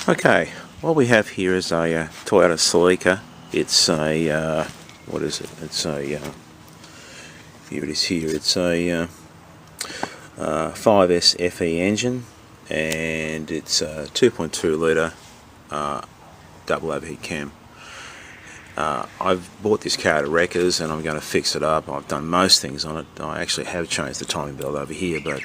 Okay, what we have here is a Toyota Celica. It's a, what is it? It's a, here it is here, it's a 5S FE engine, and it's a 2.2 litre double overheat cam. I've bought this car at Wreckers and I'm going to fix it up. I've done most things on it. I actually have changed the timing belt over here, but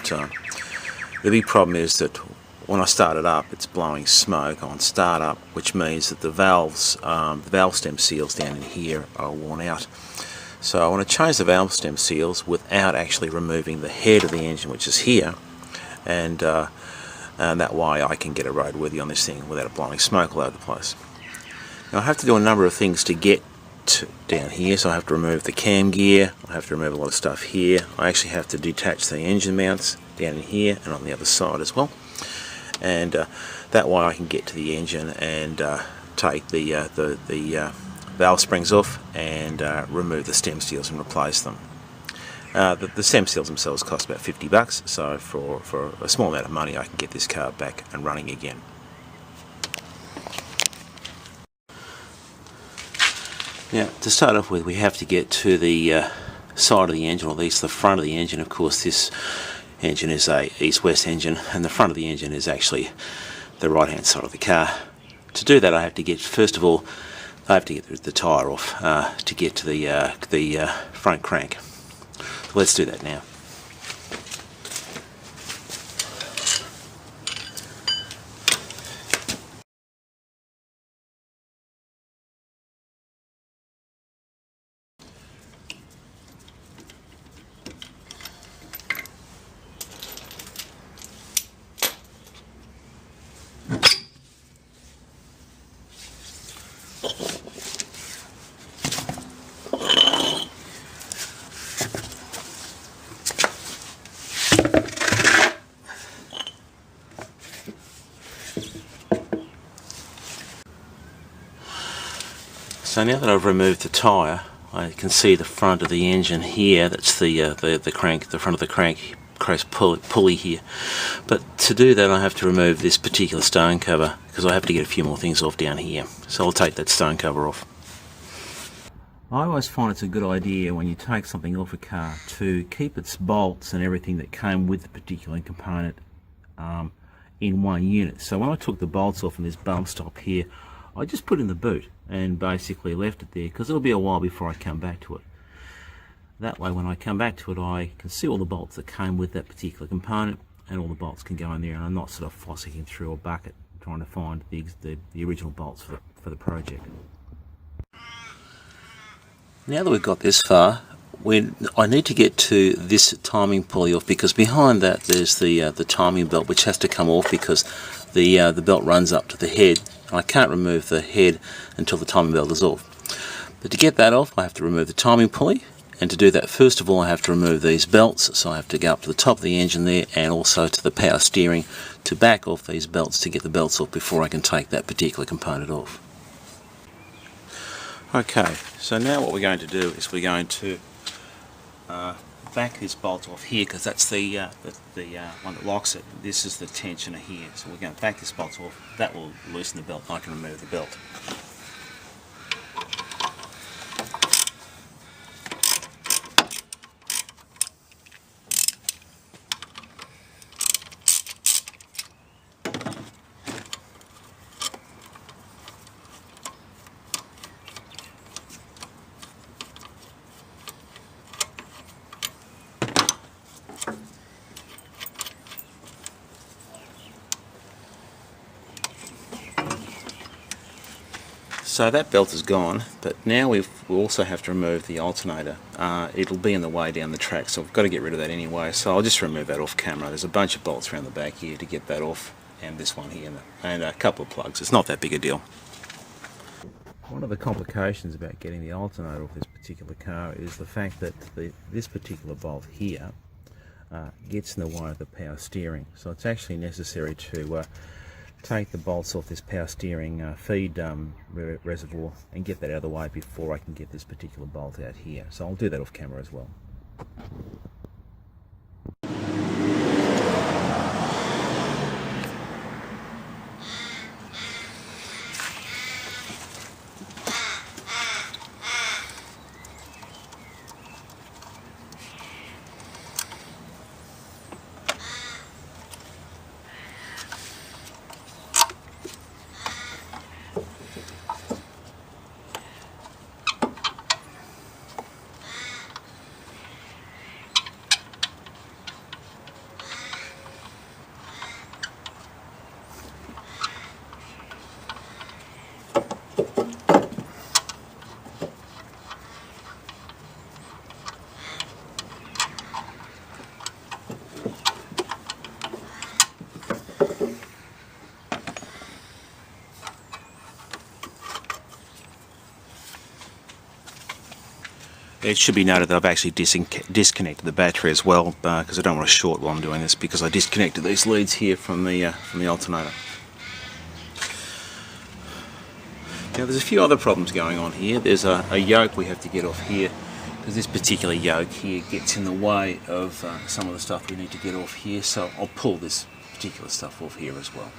the big problem is that when I start it up, it's blowing smoke on startup, which means that the valves, the valve stem seals down in here are worn out. So I want to change the valve stem seals without actually removing the head of the engine, which is here, and that way I can get a roadworthy on this thing without it blowing smoke all over the place. Now I have to do a number of things to get down here, so I have to remove the cam gear, I have to remove a lot of stuff here, I actually have to detach the engine mounts down in here and on the other side as well. And that way I can get to the engine and take the valve springs off and remove the stem seals and replace them. The stem seals themselves cost about $50, so for a small amount of money I can get this car back and running again. Now, to start off with, we have to get to the side of the engine, or at least the front of the engine. Of course, this engine is a east-west engine, and the front of the engine is actually the right-hand side of the car. To do that, I have to get, first of all, I have to get the tyre off to get to the front crank. So let's do that now. So now that I've removed the tyre, I can see the front of the engine here. That's the crank, the front of the crank pulley here. But to do that, I have to remove this particular stone cover because I have to get a few more things off down here. So I'll take that stone cover off. I always find it's a good idea when you take something off a car to keep its bolts and everything that came with the particular component in one unit. So when I took the bolts off in this bump stop here, I just put it in the boot and basically left it there because it'll be a while before I come back to it. That way when I come back to it, I can see all the bolts that came with that particular component, and all the bolts can go in there, and I'm not sort of fossicking through a bucket trying to find the original bolts for the project. Now that we've got this far, I need to get to this timing pulley off, because behind that there's the timing belt, which has to come off because the belt runs up to the head. I can't remove the head until the timing belt is off. But to get that off, I have to remove the timing pulley, and to do that, first of all, I have to remove these belts. So I have to go up to the top of the engine there and also to the power steering to back off these belts to get the belts off before I can take that particular component off. Okay, so now what we're going to do is we're going to back this bolt off here, because that's the one that locks it. This is the tensioner here, so we're going to back this bolt off. That will loosen the belt and I can remove the belt. So that belt is gone, but now we'll also have to remove the alternator. It'll be in the way down the track, so I've got to get rid of that anyway, so I'll just remove that off camera. There's a bunch of bolts around the back here to get that off, and this one here, and a couple of plugs. It's not that big a deal. One of the complications about getting the alternator off this particular car is the fact that this particular bolt here gets in the way of the power steering, so it's actually necessary to take the bolts off this power steering feed reservoir and get that out of the way before I can get this particular bolt out here. So I'll do that off camera as well. It should be noted that I've actually disconnected the battery as well, because I don't want to short while I'm doing this, because I disconnected these leads here from the alternator. Now there's a few other problems going on here. There's a yoke we have to get off here, because this particular yoke here gets in the way of some of the stuff we need to get off here, so I'll pull this particular stuff off here as well.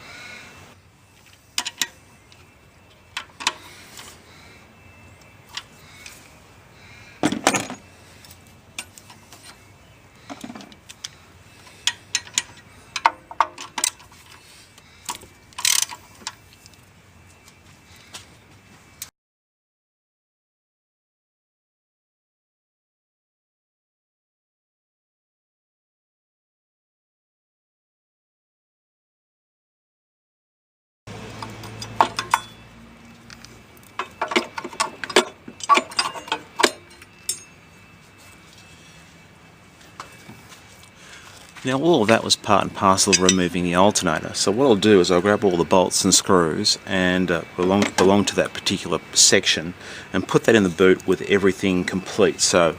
Now all of that was part and parcel of removing the alternator, so what I'll do is I'll grab all the bolts and screws and belong to that particular section and put that in the boot with everything complete, so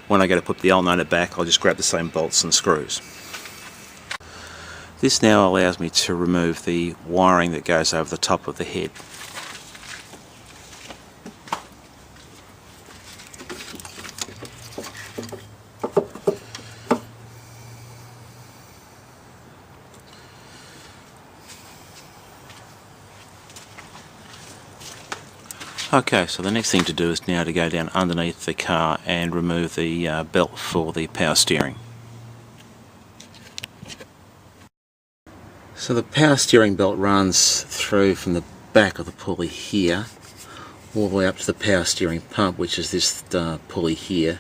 when I go to put the alternator back I'll just grab the same bolts and screws. This now allows me to remove the wiring that goes over the top of the head. Okay, so the next thing to do is now to go down underneath the car and remove the belt for the power steering. So the power steering belt runs through from the back of the pulley here all the way up to the power steering pump, which is this pulley here,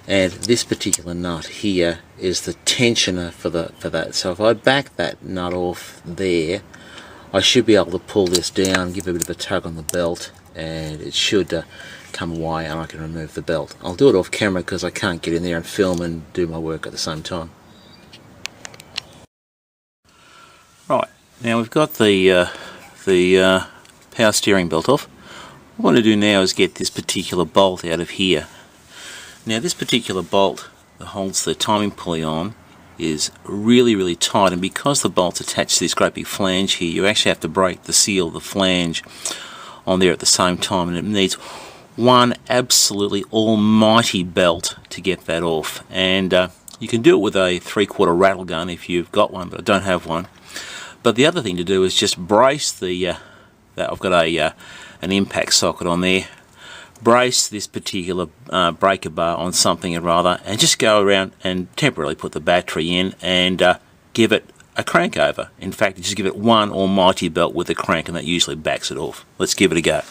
and this particular nut here is the tensioner for that. So if I back that nut off there, I should be able to pull this down, give a bit of a tug on the belt, and it should come away and I can remove the belt. I'll do it off camera because I can't get in there and film and do my work at the same time. Right, now we've got the power steering belt off. What I want to do now is get this particular bolt out of here. Now this particular bolt that holds the timing pulley on is really tight, and because the bolt's attached to this great big flange here, you actually have to break the seal of the flange on there at the same time, and it needs one absolutely almighty belt to get that off. And you can do it with a 3/4 rattle gun if you've got one, but I don't have one. But the other thing to do is just brace that I've got an impact socket on there. Brace this particular breaker bar on something or other, and just go around and temporarily put the battery in and give it a crank over. In fact, just give it one almighty belt with a crank, and that usually backs it off. Let's give it a go.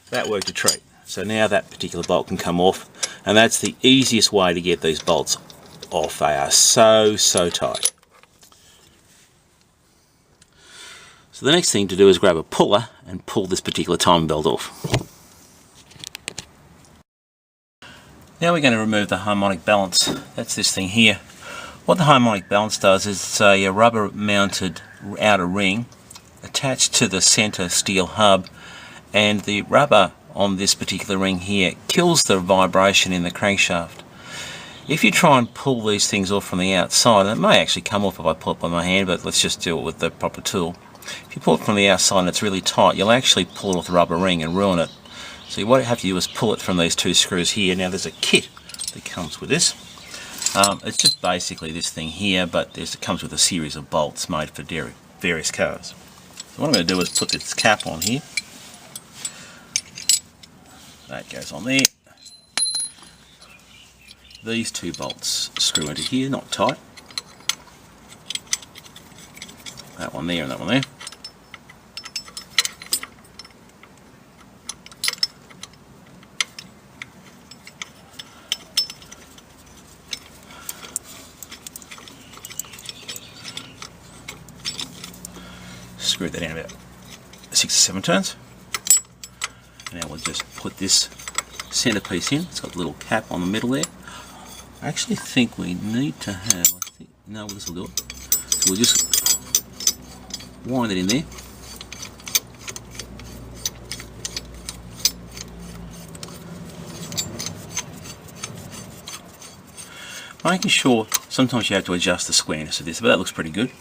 That worked a treat. So now that particular bolt can come off, and that's the easiest way to get these bolts off. They are so tight. So the next thing to do is grab a puller and pull this particular timing belt off. Now we're going to remove the harmonic balance. That's this thing here. What the harmonic balance does is it's a rubber mounted outer ring attached to the center steel hub, and the rubber on this particular ring here kills the vibration in the crankshaft. If you try and pull these things off from the outside, and it may actually come off if I pull it by my hand, but let's just do it with the proper tool. If you pull it from the outside and it's really tight, you'll actually pull it off the rubber ring and ruin it. So what you have to do is pull it from these two screws here. Now there's a kit that comes with this. It's just basically this thing here, but it comes with a series of bolts made for various cars. So what I'm going to do is put this cap on here. That goes on there. These two bolts screw into here, not tight. That one there and that one there. Screw that in about 6 or 7 turns. Now we'll just put this centerpiece in. It's got a little cap on the middle there. I actually think we need to have, no, this will do it. So we'll just wind it in there. Making sure, sometimes you have to adjust the squareness of this, but that looks pretty good.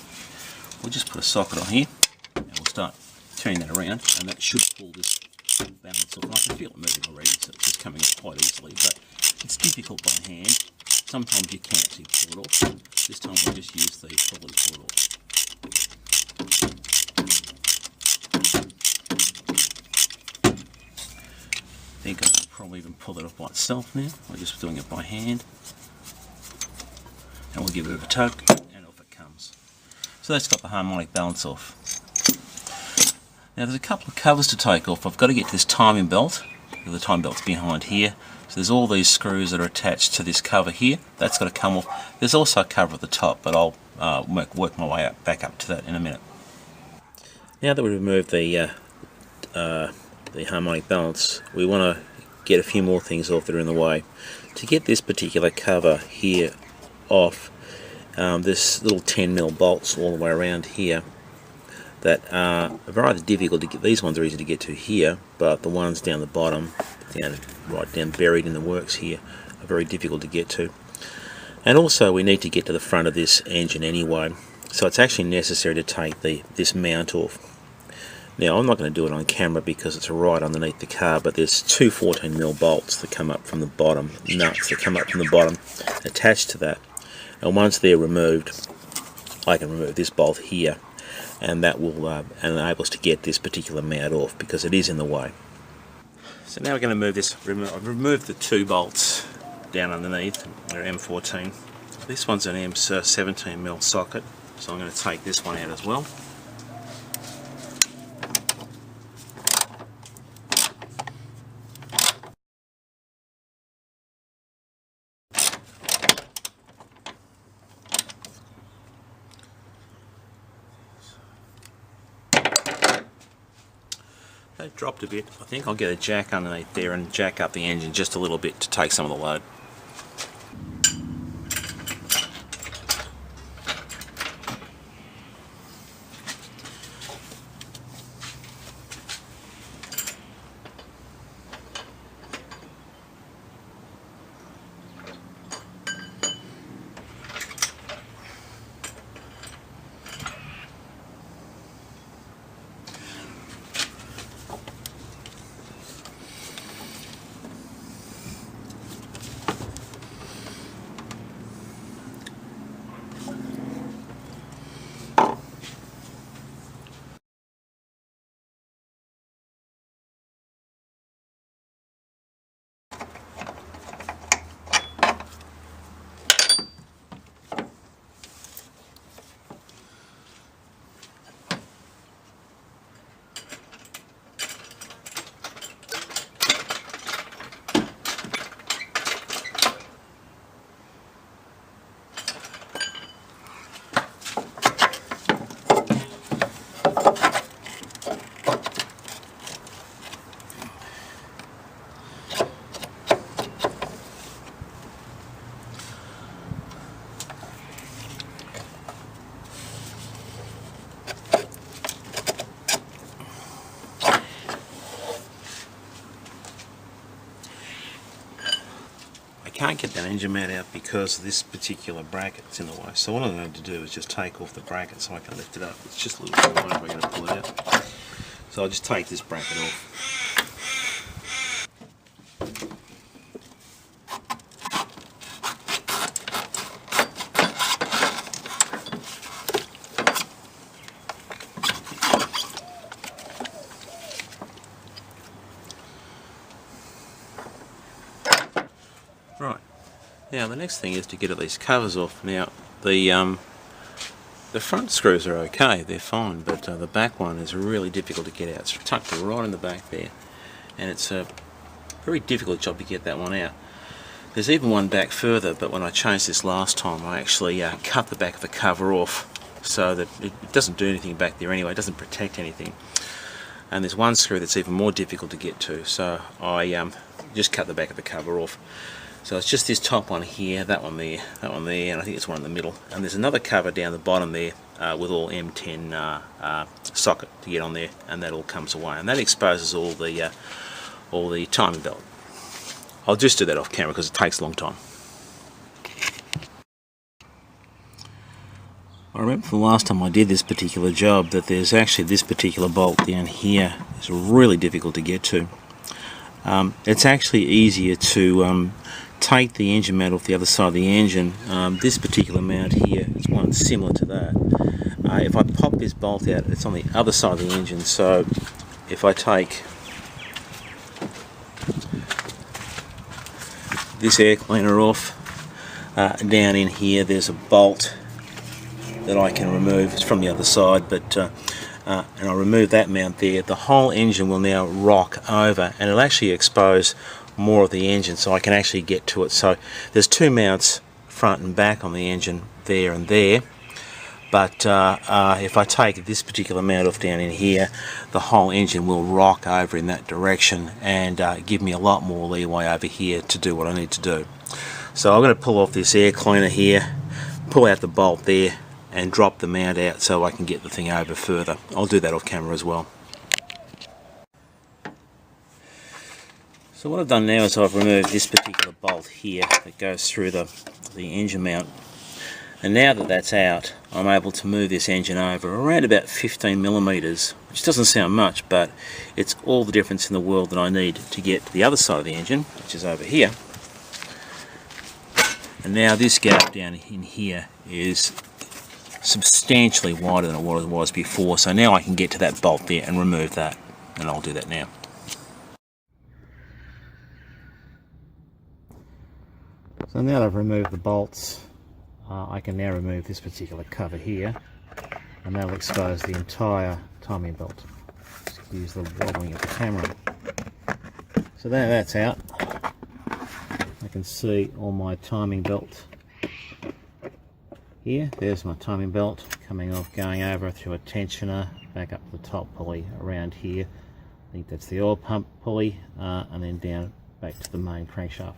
We'll just put a socket on here, and we'll start turning that around, and that should pull this balance off. And I can feel it moving already, so it's just coming off quite easily, but it's difficult by hand. Sometimes you can actually pull it off. This time we'll just use the probably pull it off. I think I can probably even pull it off by itself now. We're just doing it by hand. And we'll give it a tug, and off it comes. So that's got the harmonic balance off. Now there's a couple of covers to take off. I've got to get to this timing belt. The timing belt's behind here. So there's all these screws that are attached to this cover here. That's got to come off. There's also a cover at the top, but I'll work my way back up to that in a minute. Now that we've removed the harmonic balance, we want to get a few more things off that are in the way. To get this particular cover here off, this little 10mm bolts all the way around here that are rather difficult to get. These ones are easy to get to here, but the ones down the bottom, right down buried in the works here, are very difficult to get to. And also we need to get to the front of this engine anyway, so it's actually necessary to take this mount off. Now I'm not going to do it on camera because it's right underneath the car, but there's two 14mm bolts that come up from the bottom, nuts that come up from the bottom attached to that. And once they're removed, I can remove this bolt here, and that will enable us to get this particular mount off because it is in the way. So now we're going to move this. I've removed the two bolts down underneath. They're M14. This one's an M17mm socket, so I'm going to take this one out as well. They've dropped a bit. I think I'll get a jack underneath there and jack up the engine just a little bit to take some of the load. Can't get that engine mount out because this particular bracket's in the way. So what I'm going to do is just take off the bracket so I can lift it up. It's just a little bit wide, we're going to pull it out. So I'll just take this bracket off. Right, now the next thing is to get these covers off. Now the front screws are okay, they're fine, but the back one is really difficult to get out. It's tucked right in the back there, and it's a very difficult job to get that one out. There's even one back further, but when I changed this last time I actually cut the back of the cover off so that it doesn't do anything back there anyway, it doesn't protect anything. And there's one screw that's even more difficult to get to, so I just cut the back of the cover off. So it's just this top one here, that one there, and I think it's one in the middle. And there's another cover down the bottom there with all M10 socket to get on there, and that all comes away. And that exposes all the timing belt. I'll just do that off camera because it takes a long time. I remember from the last time I did this particular job that there's actually this particular bolt down here. It's really difficult to get to. It's actually easier to take the engine mount off the other side of the engine. This particular mount here is one similar to that. If I pop this bolt out, it's on the other side of the engine, so if I take this air cleaner off, down in here there's a bolt that I can remove. It's from the other side, but and I'll remove that mount there. The whole engine will now rock over, and it'll actually expose more of the engine, so I can actually get to it. So there's two mounts, front and back, on the engine, there and there. But if I take this particular mount off down in here, the whole engine will rock over in that direction and give me a lot more leeway over here to do what I need to do. So I'm going to pull off this air cleaner here, pull out the bolt there, and drop the mount out so I can get the thing over further. I'll do that off camera as well. So what I've done now is I've removed this particular bolt here that goes through the engine mount, and now that that's out, I'm able to move this engine over around about 15 millimeters, which doesn't sound much, but it's all the difference in the world that I need to get to the other side of the engine, which is over here. And now this gap down in here is substantially wider than what it was before, so now I can get to that bolt there and remove that, and I'll do that now. So now that I've removed the bolts, I can now remove this particular cover here, and that'll expose the entire timing belt. Excuse the wobbling of the camera. So that's out. I can see all my timing belt here. There's my timing belt coming off, going over through a tensioner, back up the top pulley around here. I think that's the oil pump pulley, and then down back to the main crankshaft.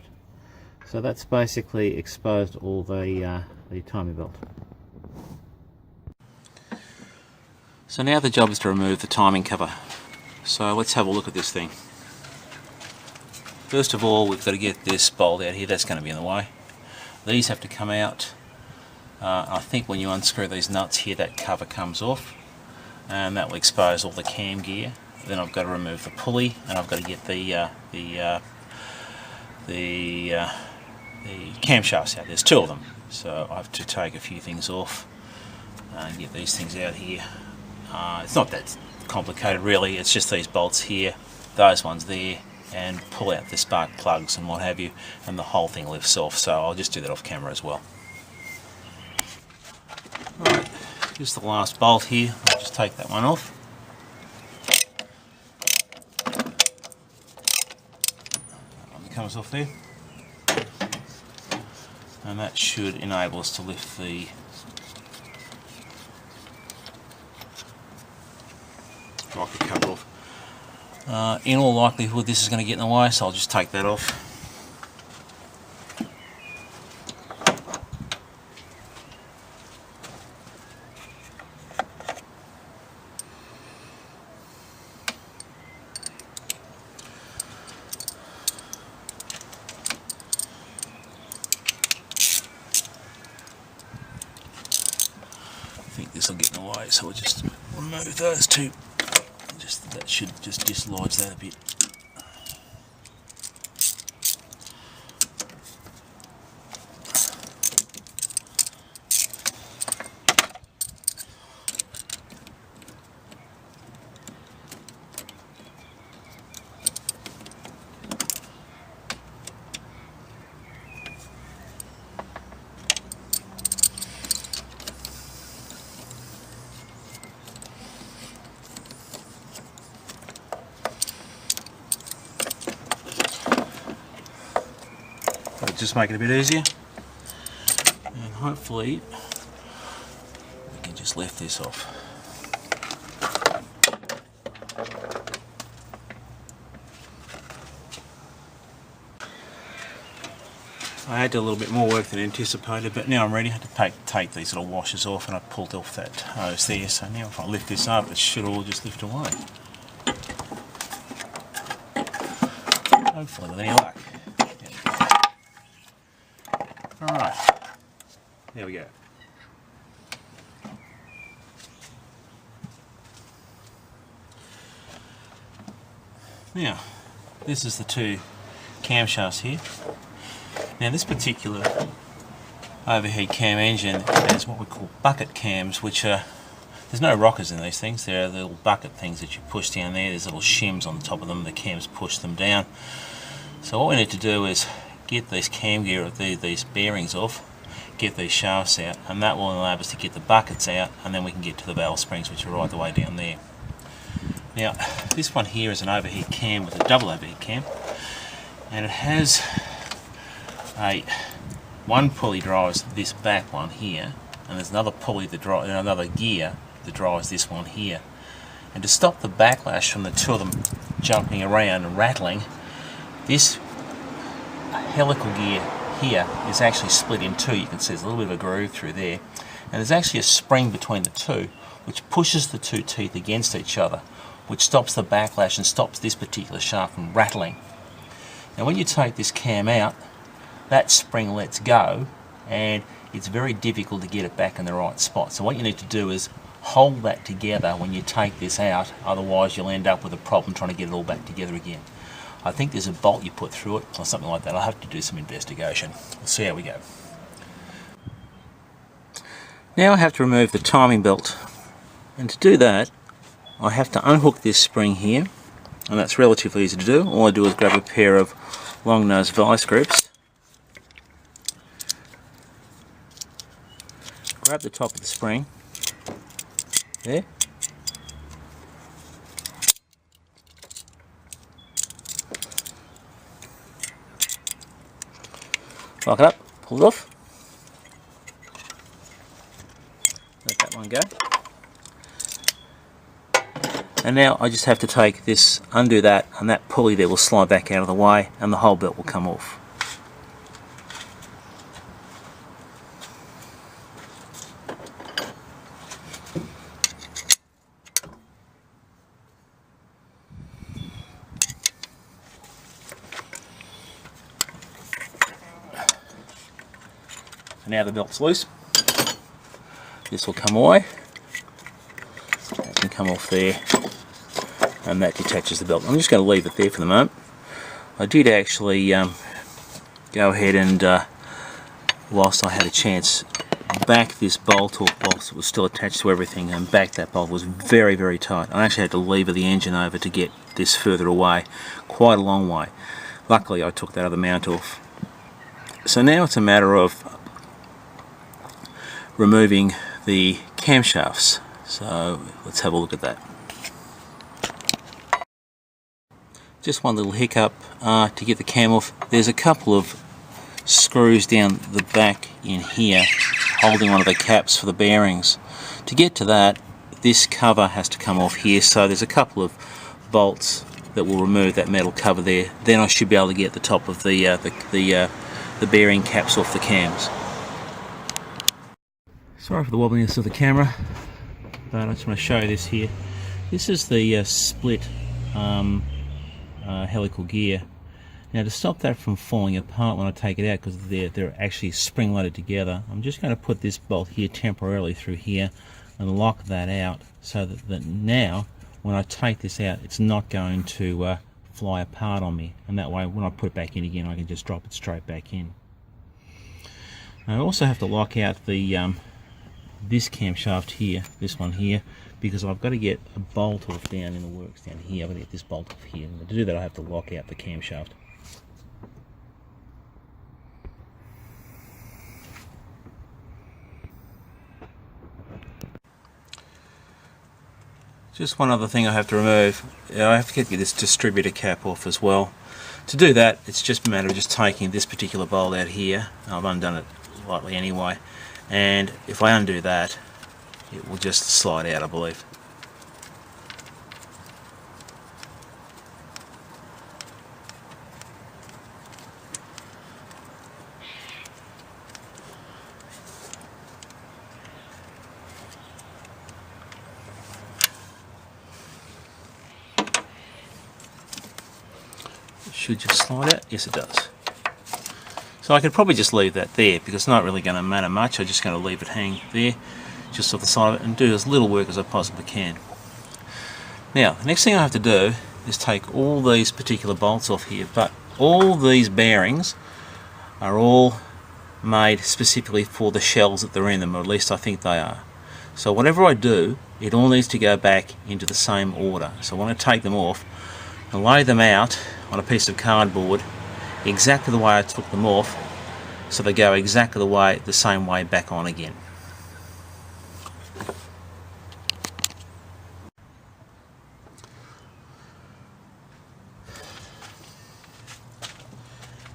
So that's basically exposed all the timing belt. So now the job is to remove the timing cover. So let's have a look at this thing. First of all, we've got to get this bolt out here. That's going to be in the way. These have to come out. I think when you unscrew these nuts here, that cover comes off, and that will expose all the cam gear. Then I've got to remove the pulley, and I've got to get the camshafts out. There's two of them, so I have to take a few things off and get these things out here. It's not that complicated really. It's just these bolts here, those ones there, and pull out the spark plugs and what have you, and the whole thing lifts off. So I'll just do that off camera as well. Right, just the last bolt here. I'll just take that one off. That one comes off there, and that should enable us to lift the rocker cover off. In all likelihood this is going to get in the way, so I'll just take that off. I think this will get in the way, so we'll just remove those two. That should just dislodge that a bit. Just make it a bit easier, and hopefully we can just lift this off. I had to do a little bit more work than anticipated, but now I'm ready. I had to take these little washers off, and I pulled off that hose there, so now if I lift this up it should all just lift away. Hopefully with any luck. Alright, there we go. Now, this is the two camshafts here. Now this particular overhead cam engine has what we call bucket cams, which are, there's no rockers in these things, they're little bucket things that you push down there. There's little shims on the top of them, the cams push them down. So what we need to do is get these cam gear, these bearings off, get these shafts out, and that will allow us to get the buckets out, and then we can get to the valve springs, which are right the way down there. Now this one here is an overhead cam with a double overhead cam, and it has one pulley drives this back one here, and there's another pulley that drives another gear that drives this one here. And to stop the backlash from the two of them jumping around and rattling, this helical gear here is actually split in two. You can see there's a little bit of a groove through there, and there's actually a spring between the two which pushes the two teeth against each other, which stops the backlash and stops this particular shaft from rattling. Now when you take this cam out, that spring lets go, and it's very difficult to get it back in the right spot. So what you need to do is hold that together when you take this out, otherwise you'll end up with a problem trying to get it all back together again. I think there's a bolt you put through it or something like that. I'll have to do some investigation. We'll see how we go. Now I have to remove the timing belt, and to do that I have to unhook this spring here, and that's relatively easy to do. All I do is grab a pair of long nose vice grips, grab the top of the spring there, lock it up, pull it off, let that one go. And now I just have to take this, undo that, and that pulley there will slide back out of the way, and the whole belt will come off. And now the belt's loose. This will come away. That can come off there, and that detaches the belt. I'm just going to leave it there for the moment. I did actually go ahead and, whilst I had a chance, back this bolt off whilst it was still attached to everything, and back that bolt. Was very, very tight. I actually had to lever the engine over to get this further away, quite a long way. Luckily I took that other mount off. So now it's a matter of removing the camshafts. So let's have a look at that. Just one little hiccup to get the cam off. There's a couple of screws down the back in here holding one of the caps for the bearings. To get to that, this cover has to come off here, so there's a couple of bolts that will remove that metal cover there. Then I should be able to get the top of the bearing caps off the cams. Sorry for the wobbliness of the camera, but I just want to show you this here. This is the split helical gear. Now to stop that from falling apart when I take it out, because they're actually spring loaded together, I'm just going to put this bolt here temporarily through here and lock that out, so that now when I take this out it's not going to fly apart on me, and that way when I put it back in again I can just drop it straight back in. I also have to lock out the this camshaft here, this one here, because I've got to get a bolt off down in the works down here. I've got to get this bolt off here, and to do that I have to lock out the camshaft. Just one other thing I have to remove. I have to get this distributor cap off as well. To do that, it's just a matter of just taking this particular bolt out here. I've undone it lightly anyway, and if I undo that, it will just slide out, I believe. should just slide out. Yes, it does. So I could probably just leave that there because it's not really going to matter much. I'm just going to leave it hang there, just off the side of it, and do as little work as I possibly can. Now, the next thing I have to do is take all these particular bolts off here, but all these bearings are all made specifically for the shells that they're in them, or at least I think they are. So whatever I do, it all needs to go back into the same order. So I want to take them off and lay them out on a piece of cardboard exactly the way I took them off, so they go exactly the same way back on again.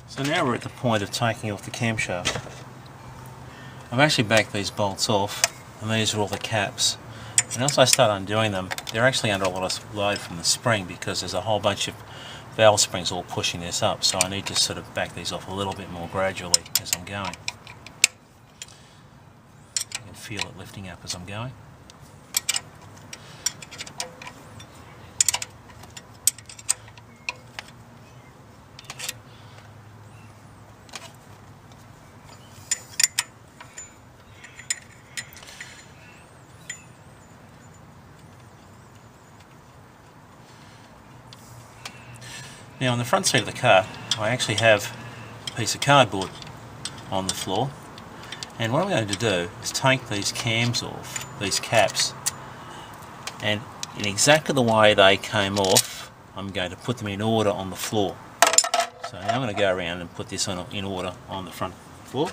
So now we're at the point of taking off the camshaft. I've actually backed these bolts off, and these are all the caps. And as I start undoing them, they're actually under a lot of load from the spring because there's a whole bunch of valve springs all pushing this up, so I need to sort of back these off a little bit more gradually as I'm going. You can feel it lifting up as I'm going. Now on the front seat of the car, I actually have a piece of cardboard on the floor, and what I'm going to do is take these cams off, these caps, and in exactly the way they came off, I'm going to put them in order on the floor. So now I'm going to go around and put this in order on the front floor.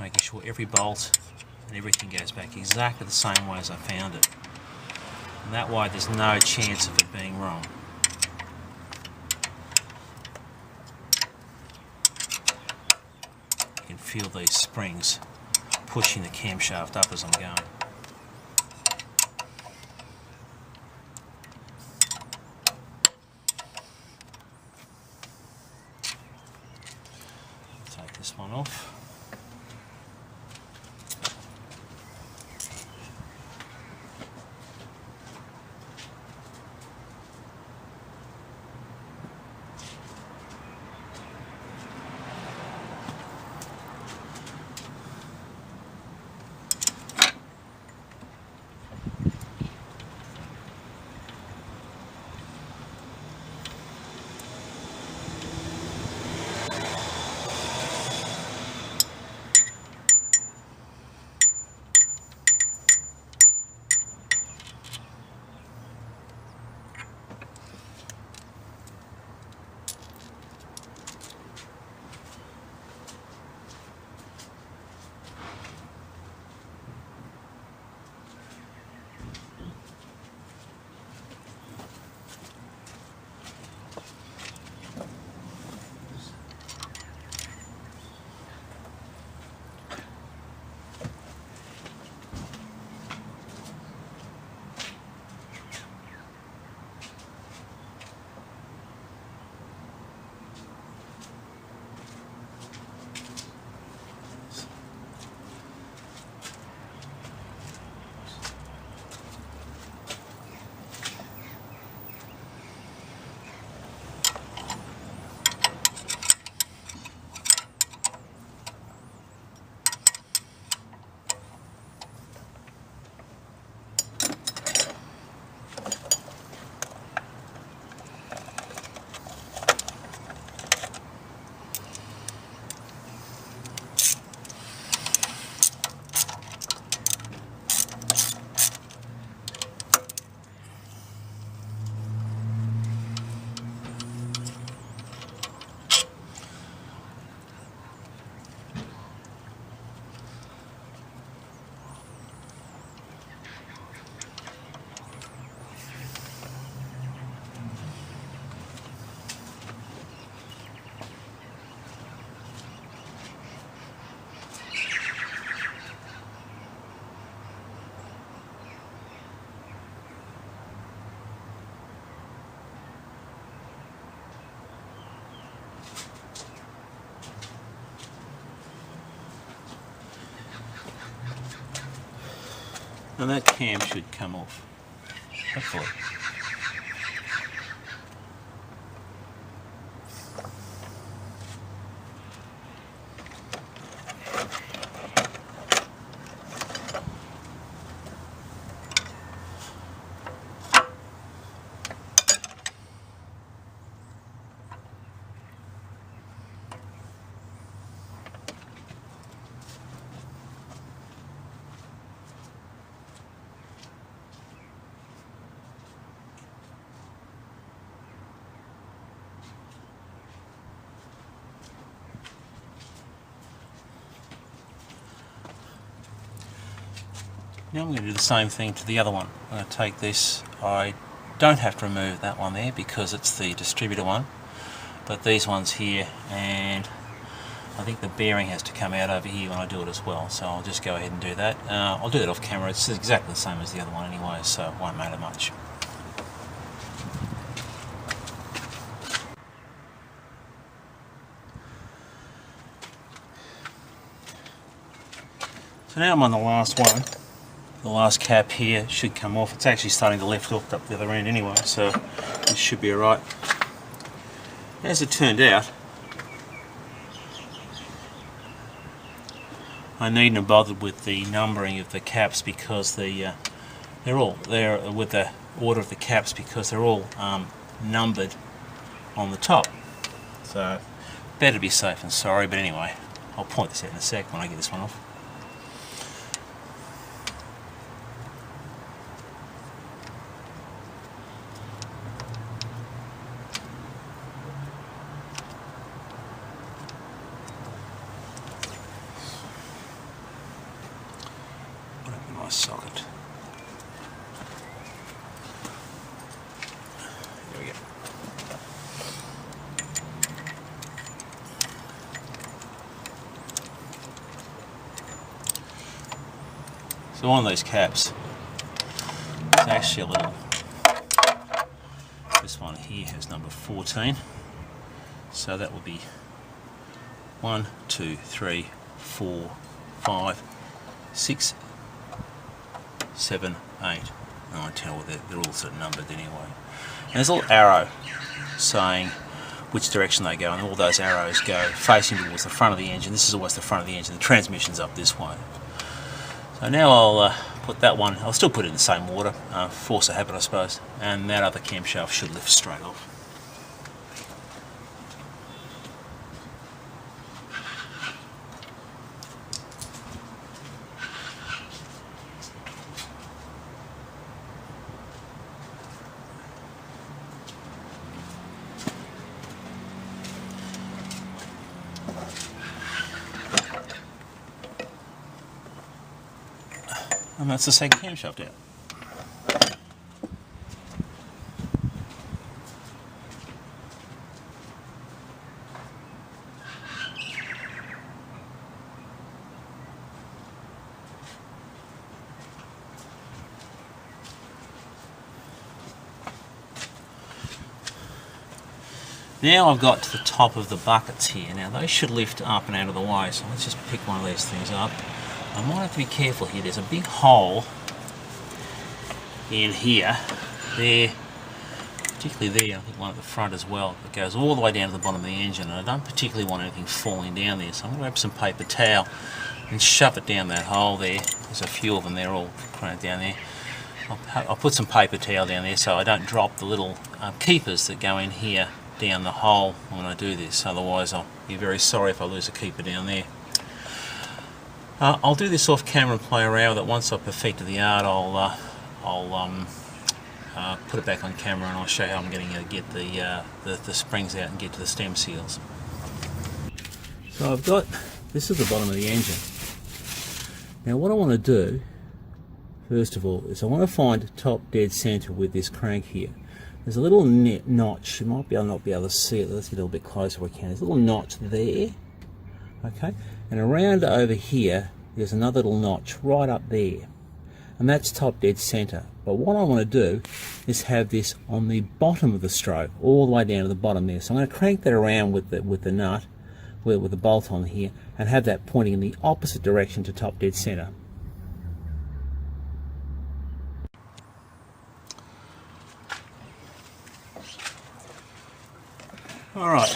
Making sure every bolt and everything goes back exactly the same way as I found it. And that way there's no chance of it being wrong. You can feel these springs pushing the camshaft up as I'm going. Take this one off. And that cam should come off, hopefully. Now I'm going to do the same thing to the other one. I'm going to take this, I don't have to remove that one there because it's the distributor one, but these ones here, and I think the bearing has to come out over here when I do it as well, so I'll just go ahead and do that. I'll do that off camera. It's exactly the same as the other one anyway, so it won't matter much. So now I'm on the last one. The last cap here should come off. It's actually starting to lift up the other end anyway, so this should be alright. As it turned out, I needn't have bothered with the numbering of the caps because they're with the order of the caps because they're all numbered on the top. So better be safe than sorry, but anyway, I'll point this out in a sec when I get this one off. Socket. There we go. So on those caps, it's actually a little. This one here has number 14, so that would be 1, 2, 3, 4, 5, 6, 7, 8, 9, 10, well, they're all sort of numbered anyway. And there's a little arrow saying which direction they go, and all those arrows go facing towards the front of the engine. This is always the front of the engine. The transmission's up this way. So now I'll put that one, I'll still put it in the same order, force of habit I suppose, and that other camshaft should lift straight off. And that's the second camshaft out. Now I've got to the top of the buckets here. Now those should lift up and out of the way, so let's just pick one of these things up. I might have to be careful here. There's a big hole in here, there, particularly there, I think one at the front as well, that goes all the way down to the bottom of the engine, and I don't particularly want anything falling down there, so I'm going to grab some paper towel and shove it down that hole there. There's a few of them, they're all cranked down there. I'll put some paper towel down there so I don't drop the little keepers that go in here down the hole when I do this, otherwise I'll be very sorry if I lose a keeper down there. I'll do this off camera and play around with it. Once I've perfected the art, I'll put it back on camera and I'll show you how I'm going to get the springs out and get to the stem seals. So I've got, this is the bottom of the engine. Now what I want to do, first of all, is I want to find top dead centre with this crank here. There's a little notch, you might not be able to see it, let's get a little bit closer if we can. There's a little notch there, okay, and around over here there's another little notch right up there, and that's top dead centre. But what I want to do is have this on the bottom of the stroke, all the way down to the bottom there. So I'm going to crank that around with the nut, with the bolt on here, and have that pointing in the opposite direction to top dead centre. Alright,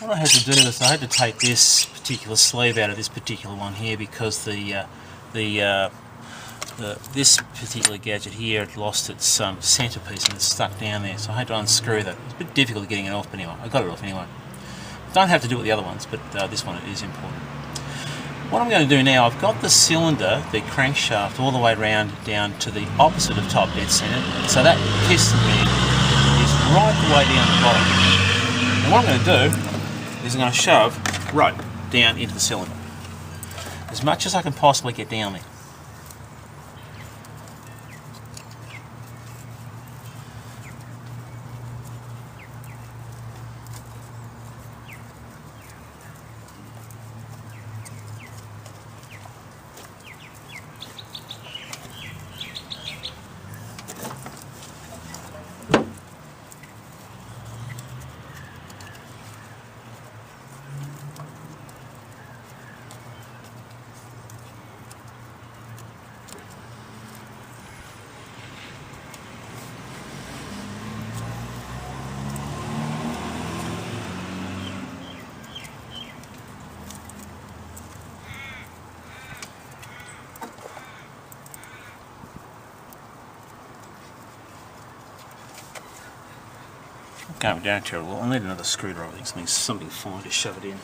what I had to do is I had to take this particular sleeve out of this particular one here because this particular gadget here had lost its centerpiece and it's stuck down there, so I had to unscrew that. It's a bit difficult getting it off, but anyway, I got it off anyway. Don't have to do it with the other ones, but this one is important. What I'm going to do now, I've got the cylinder, the crankshaft, all the way around down to the opposite of top dead center, so that piston there is right the way down the bottom. And what I'm going to do is I'm going to shove rope down into the cylinder as much as I can possibly get down there. Going down terrible. I'll need another screwdriver. I think something fine to shove it in.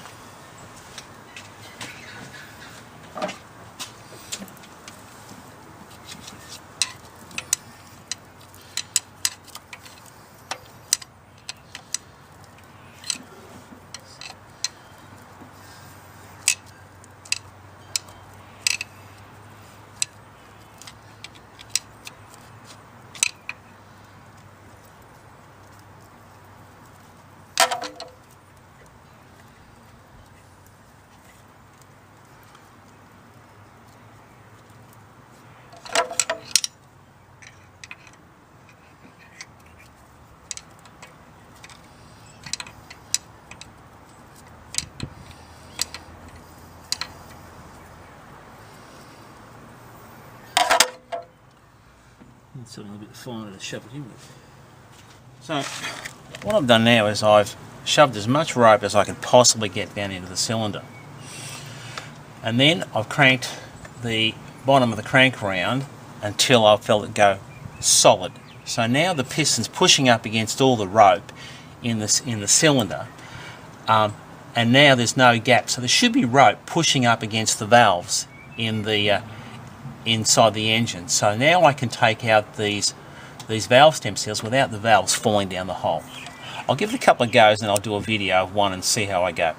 Something a bit finer to shove it in with. So what I've done now is I've shoved as much rope as I can possibly get down into the cylinder, and then I've cranked the bottom of the crank around until I felt it go solid. So now the piston's pushing up against all the rope in the cylinder, and now there's no gap, so there should be rope pushing up against the valves in the inside the engine. So now I can take out these valve stem seals without the valves falling down the hole. I'll give it a couple of goes and I'll do a video of one and see how I go.